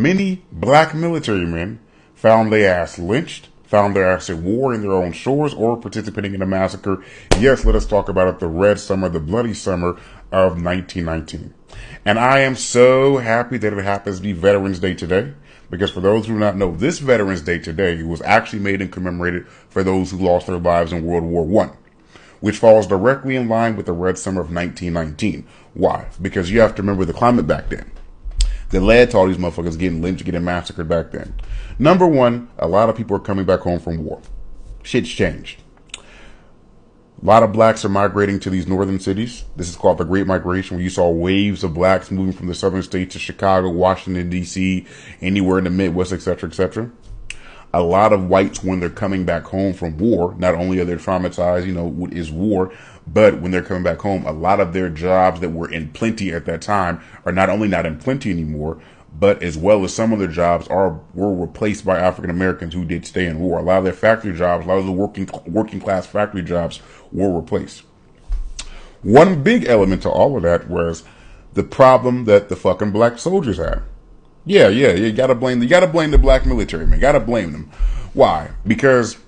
Many black military men found their ass lynched, found their ass at war in their own shores, or participating in a massacre. Yes, let us talk about it, the Red Summer, the Bloody Summer of 1919. And I am so happy that it happens to be Veterans Day today, because for those who do not know, this Veterans Day today was actually made and commemorated for those who lost their lives in World War I, which falls directly in line with the Red Summer of 1919. Why? Because you have to remember the climate back then that led to all these motherfuckers getting lynched, getting massacred back then. Number one, a lot of people are coming back home from war. Shit's changed. A lot of blacks are migrating to these northern cities. This is called the Great Migration, where you saw waves of blacks moving from the southern states to Chicago, Washington, D.C., anywhere in the Midwest, etc., etc. A lot of whites, when they're coming back home from war, not only are they traumatized, what is war, but when they're coming back home, a lot of their jobs that were in plenty at that time are not only not in plenty anymore, but as well as some of their jobs were replaced by African Americans who did stay in war. A lot of their factory jobs, a lot of the working class factory jobs were replaced. One big element to all of that was the problem that the fucking black soldiers had. Yeah, you gotta blame the black military men. Gotta blame them. Why? Because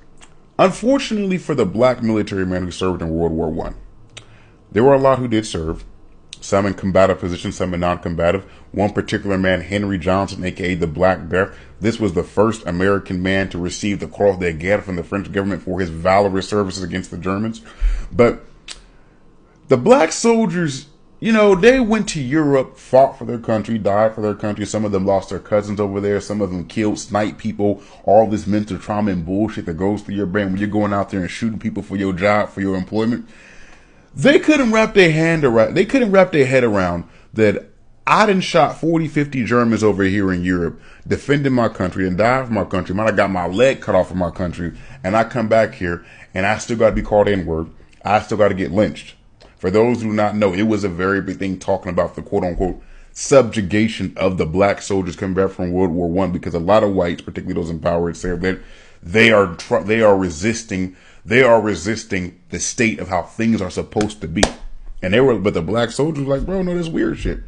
unfortunately for the black military men who served in World War I, there were a lot who did serve. Some in combative positions, some in non-combative. One particular man, Henry Johnson, aka the Black Death. This was the first American man to receive the Croix de Guerre from the French government for his valorous services against the Germans. But the black soldiers, they went to Europe, fought for their country, died for their country. Some of them lost their cousins over there. Some of them killed, sniped people. All this mental trauma and bullshit that goes through your brain when you're going out there and shooting people for your job, for your employment. They couldn't wrap their head around that I done shot 40, 50 Germans over here in Europe, defending my country and died for my country. Might have got my leg cut off for my country. And I come back here and I still got to be called N-word. I still got to get lynched. For those who do not know, it was a very big thing talking about the quote-unquote subjugation of the black soldiers coming back from World War I, because a lot of whites, particularly those in power, say that they are resisting the state of how things are supposed to be. But the black soldiers were like, bro, no, this weird shit.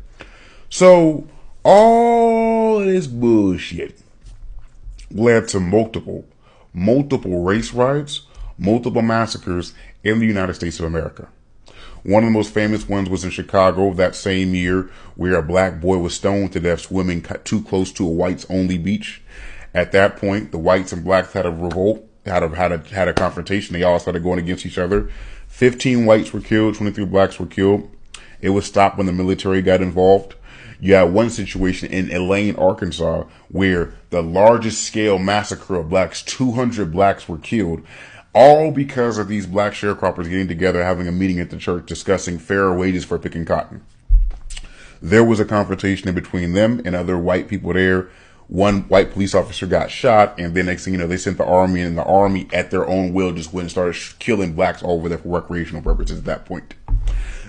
So all of this bullshit led to multiple race riots, multiple massacres in the United States of America. One of the most famous ones was in Chicago that same year, where a black boy was stoned to death swimming too close to a whites-only beach. At that point, the whites and blacks had a revolt, had a confrontation. They all started going against each other. 15 whites were killed, 23 blacks were killed. It was stopped when the military got involved. You had one situation in Elaine, Arkansas, where the largest scale massacre of blacks, 200 blacks were killed. All because of these black sharecroppers getting together, having a meeting at the church, discussing fairer wages for picking cotton. There was a confrontation in between them and other white people there. One white police officer got shot, and then next thing you know, they sent the army, and the army at their own will just went and started killing blacks all over there for recreational purposes at that point.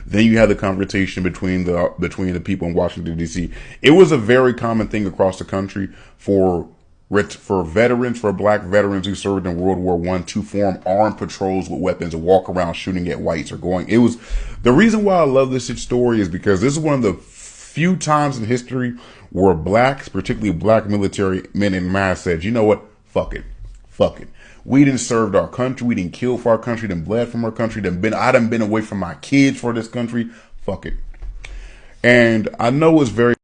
Then you had the confrontation between the people in Washington, D.C. It was a very common thing across the country for black veterans who served in World War I to form armed patrols with weapons and walk around shooting at whites the reason why I love this story is because this is one of the few times in history where blacks, particularly black military men in mass, said, you know what? Fuck it. We done served our country. We done killed for our country, done bled from our country, I done been away from my kids for this country. Fuck it. And I know it's very